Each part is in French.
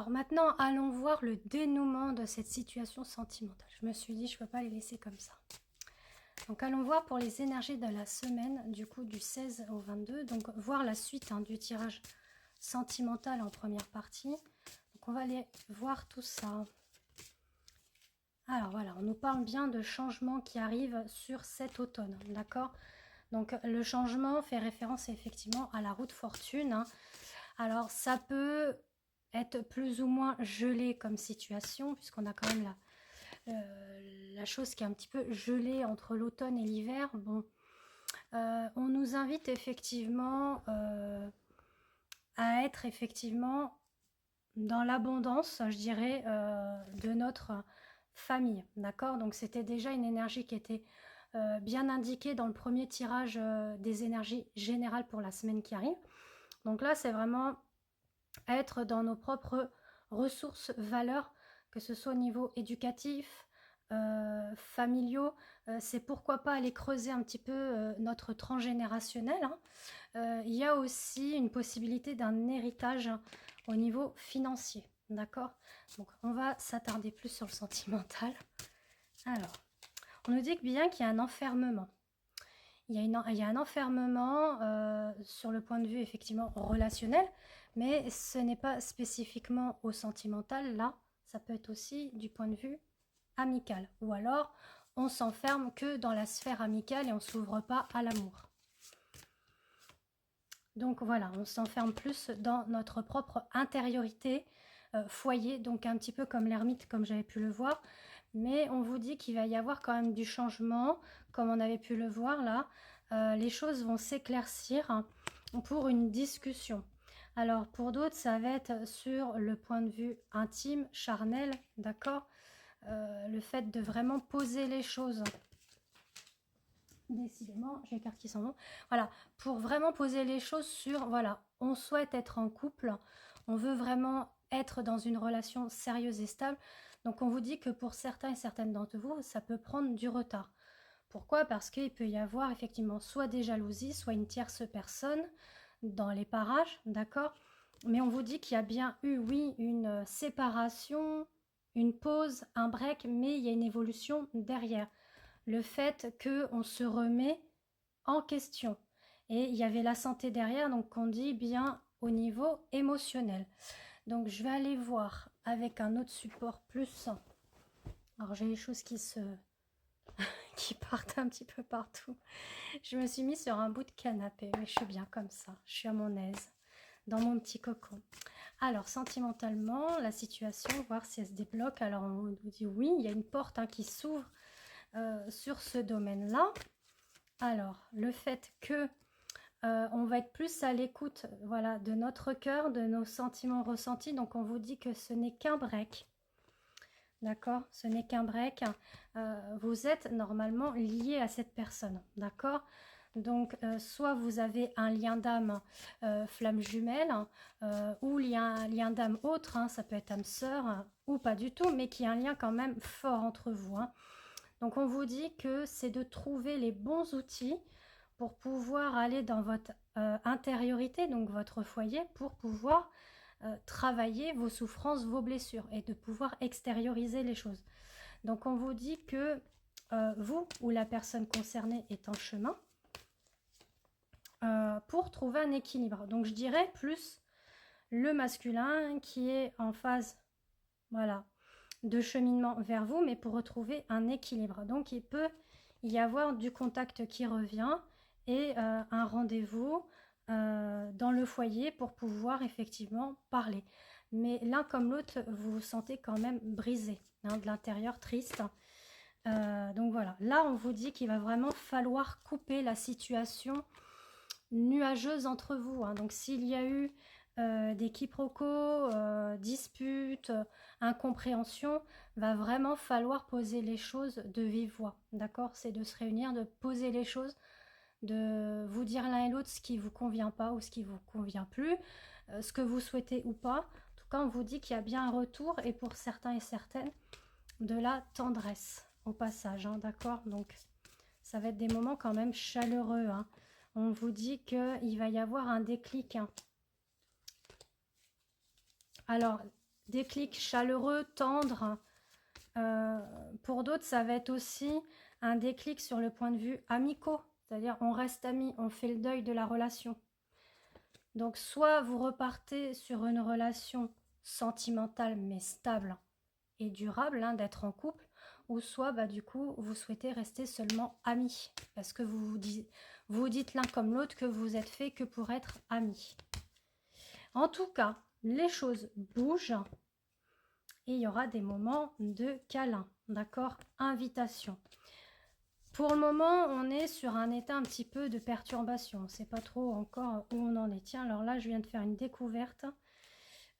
Alors maintenant, allons voir le dénouement de cette situation sentimentale. Je me suis dit, je ne peux pas les laisser comme ça. Donc allons voir pour les énergies de la semaine, du coup du 16 au 22. Donc voir la suite du tirage sentimental en première partie. Donc on va aller voir tout ça. Alors voilà, on nous parle bien de changements qui arrivent sur cet automne, d'accord? Donc le changement fait référence effectivement à la roue de fortune, hein. Alors ça peut être plus ou moins gelé comme situation, puisqu'on a quand même la chose qui est un petit peu gelée entre l'automne et l'hiver. Bon, on nous invite effectivement à être effectivement dans l'abondance, je dirais, de notre famille, d'accord? Donc c'était déjà une énergie qui était bien indiquée dans le premier tirage des énergies générales pour la semaine qui arrive. Donc là, c'est vraiment être dans nos propres ressources, valeurs, que ce soit au niveau éducatif, familiaux. C'est pourquoi pas aller creuser un petit peu notre transgénérationnel, hein. Il y a aussi une possibilité d'un héritage au niveau financier, d'accord? Donc on va s'attarder plus sur le sentimental. Alors, on nous dit que bien qu'il y a un enfermement. Il y a un enfermement sur le point de vue effectivement relationnel, mais ce n'est pas spécifiquement au sentimental. Là, ça peut être aussi du point de vue amical. Ou alors, on s'enferme que dans la sphère amicale et on ne s'ouvre pas à l'amour. Donc voilà, on s'enferme plus dans notre propre intériorité, foyer, donc un petit peu comme l'ermite, comme j'avais pu le voir. Mais on vous dit qu'il va y avoir quand même du changement, comme on avait pu le voir là. Les choses vont s'éclaircir, hein, pour une discussion. Alors pour d'autres, ça va être sur le point de vue intime, charnel, d'accord, le fait de vraiment poser les choses. Décidément, j'ai les cartes qui s'en vont. Voilà, pour vraiment poser les choses sur, voilà, on souhaite être en couple, on veut vraiment être dans une relation sérieuse et stable. Donc on vous dit que pour certains et certaines d'entre vous, ça peut prendre du retard. Pourquoi? Parce qu'il peut y avoir effectivement soit des jalousies, soit une tierce personne dans les parages, d'accord? Mais on vous dit qu'il y a bien eu, oui, une séparation, une pause, un break, mais il y a une évolution derrière. Le fait qu'on se remet en question. Et il y avait la santé derrière, donc on dit bien au niveau émotionnel. Donc je vais aller voir avec un autre support plus. Alors j'ai les choses qui partent un petit peu partout. Je me suis mis sur un bout de canapé, mais je suis bien comme ça. Je suis à mon aise, dans mon petit cocon. Alors, sentimentalement, la situation, voir si elle se débloque. Alors, on nous dit oui, il y a une porte, hein, qui s'ouvre sur ce domaine-là. Alors, le fait que on va être plus à l'écoute, voilà, de notre cœur, de nos sentiments ressentis. Donc, on vous dit que ce n'est qu'un break. D'accord? Ce n'est qu'un break. Vous êtes normalement lié à cette personne. D'accord? Donc, soit vous avez un lien d'âme flamme jumelle, ou un lien d'âme autre, hein, ça peut être âme sœur, ou pas du tout, mais qui a un lien quand même fort entre vous, hein. Donc, on vous dit que c'est de trouver les bons outils pour pouvoir aller dans votre intériorité, donc votre foyer, pour pouvoir travailler vos souffrances, vos blessures et de pouvoir extérioriser les choses. Donc on vous dit que vous ou la personne concernée est en chemin pour trouver un équilibre. Donc je dirais plus le masculin qui est en phase, voilà, de cheminement vers vous, mais pour retrouver un équilibre. Donc il peut y avoir du contact qui revient et un rendez-vous dans le foyer pour pouvoir effectivement parler. Mais l'un comme l'autre, vous vous sentez quand même brisé, hein, de l'intérieur, triste. Donc voilà, là on vous dit qu'il va vraiment falloir couper la situation nuageuse entre vous, hein. Donc s'il y a eu des quiproquos, disputes, incompréhensions, va vraiment falloir poser les choses de vive voix, d'accord? C'est de se réunir, de poser les choses, de vous dire l'un et l'autre ce qui vous convient pas ou ce qui vous convient plus, ce que vous souhaitez ou pas. En tout cas, on vous dit qu'il y a bien un retour et pour certains et certaines, de la tendresse au passage, hein, d'accord? Donc, ça va être des moments quand même chaleureux, hein. On vous dit qu'il va y avoir un déclic, hein. Alors, déclic chaleureux, tendre. Pour d'autres, ça va être aussi un déclic sur le point de vue amicaux. C'est-à-dire, on reste amis, on fait le deuil de la relation. Donc, soit vous repartez sur une relation sentimentale mais stable et durable, hein, d'être en couple, ou soit, bah, du coup, vous souhaitez rester seulement amis. Parce que vous vous dites l'un comme l'autre que vous êtes fait que pour être amis. En tout cas, les choses bougent et il y aura des moments de câlin, d'accord? Invitation. Pour le moment, on est sur un état un petit peu de perturbation. On ne sait pas trop encore où on en est. Tiens, alors là, je viens de faire une découverte.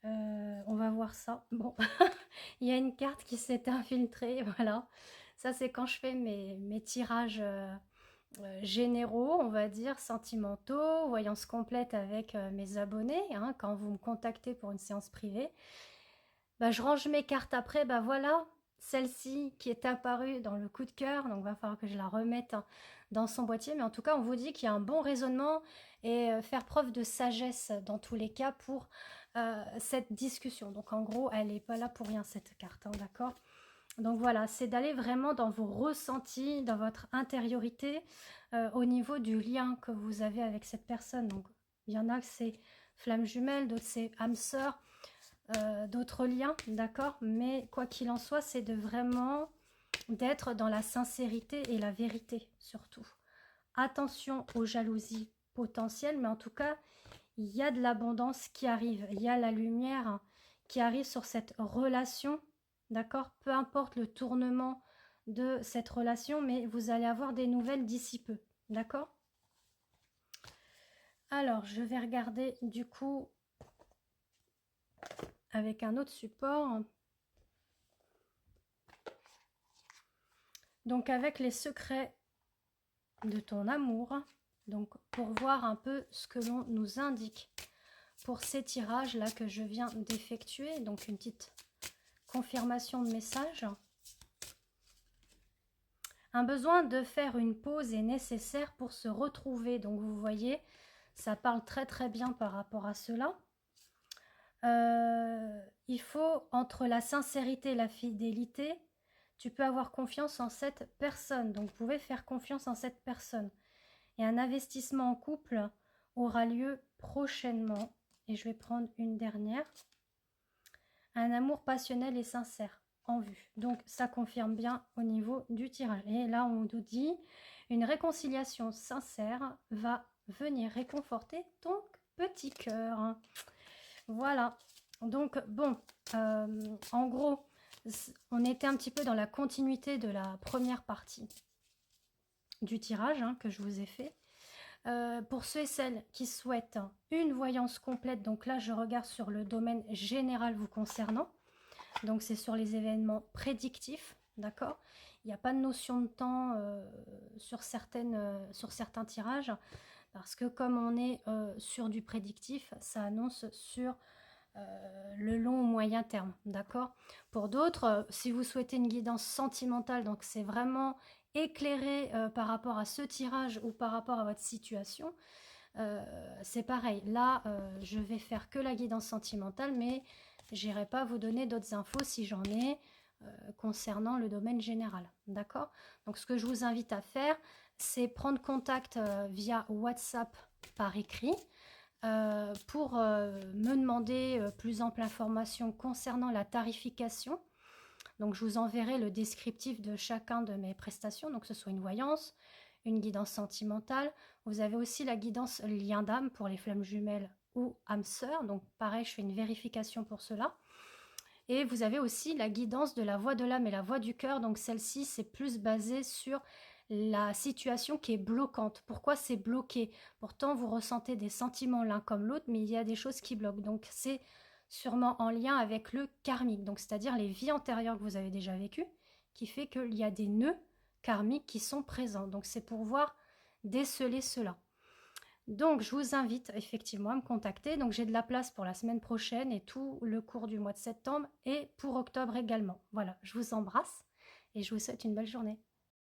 On va voir ça. Bon, il y a une carte qui s'est infiltrée, voilà. Ça, c'est quand je fais mes tirages généraux, on va dire, sentimentaux, voyance complète avec mes abonnés, hein, quand vous me contactez pour une séance privée. Bah, je range mes cartes après, bah voilà, celle-ci qui est apparue dans le coup de cœur, donc il va falloir que je la remette dans son boîtier, mais en tout cas on vous dit qu'il y a un bon raisonnement et faire preuve de sagesse dans tous les cas pour cette discussion. Donc en gros, elle n'est pas là pour rien cette carte, hein, d'accord? Donc voilà, c'est d'aller vraiment dans vos ressentis, dans votre intériorité, au niveau du lien que vous avez avec cette personne. Donc il y en a que c'est flamme jumelle, d'autres c'est âme sœur, d'autres liens, d'accord? Mais quoi qu'il en soit, c'est de vraiment d'être dans la sincérité et la vérité surtout. Attention aux jalousies potentielles, mais en tout cas, il y a de l'abondance qui arrive, il y a la lumière qui arrive sur cette relation, d'accord? Peu importe le tournement de cette relation, mais vous allez avoir des nouvelles d'ici peu, d'accord? Alors, je vais regarder du coup avec un autre support. Donc avec les secrets de ton amour, donc pour voir un peu ce que l'on nous indique pour ces tirages là que je viens d'effectuer, donc une petite confirmation de message. Un besoin de faire une pause est nécessaire pour se retrouver, donc vous voyez, ça parle très très bien par rapport à cela. Il faut, entre la sincérité et la fidélité, tu peux avoir confiance en cette personne, donc vous pouvez faire confiance en cette personne. Et un investissement en couple aura lieu prochainement. Et je vais prendre une dernière. Un amour passionnel et sincère en vue. Donc ça confirme bien au niveau du tirage. Et là on nous dit une réconciliation sincère va venir réconforter ton petit cœur. Voilà. Donc bon, en gros, on était un petit peu dans la continuité de la première partie du tirage, hein, que je vous ai fait. Pour ceux et celles qui souhaitent une voyance complète, donc là je regarde sur le domaine général vous concernant, donc c'est sur les événements prédictifs, d'accord? Il n'y a pas de notion de temps sur certains tirages, parce que comme on est sur du prédictif, ça annonce sur le long ou moyen terme, d'accord? Pour d'autres, si vous souhaitez une guidance sentimentale, donc c'est vraiment éclairé par rapport à ce tirage ou par rapport à votre situation, c'est pareil. Là, je vais faire que la guidance sentimentale, mais j'irai pas vous donner d'autres infos si j'en ai concernant le domaine général, d'accord? Donc ce que je vous invite à faire, c'est prendre contact via WhatsApp par écrit, pour me demander plus ample information concernant la tarification. Donc je vous enverrai le descriptif de chacun de mes prestations, donc que ce soit une voyance, une guidance sentimentale. Vous avez aussi la guidance lien d'âme pour les flammes jumelles ou âme sœur, donc pareil, je fais une vérification pour cela. Et vous avez aussi la guidance de la voix de l'âme et la voix du cœur, donc celle-ci c'est plus basé sur la situation qui est bloquante. Pourquoi c'est bloqué? Pourtant, vous ressentez des sentiments l'un comme l'autre, mais il y a des choses qui bloquent. Donc, c'est sûrement en lien avec le karmique, donc c'est-à-dire les vies antérieures que vous avez déjà vécues, qui fait qu'il y a des nœuds karmiques qui sont présents. Donc, c'est pour voir déceler cela. Donc, je vous invite effectivement à me contacter. Donc, j'ai de la place pour la semaine prochaine et tout le cours du mois de septembre et pour octobre également. Voilà, je vous embrasse et je vous souhaite une belle journée.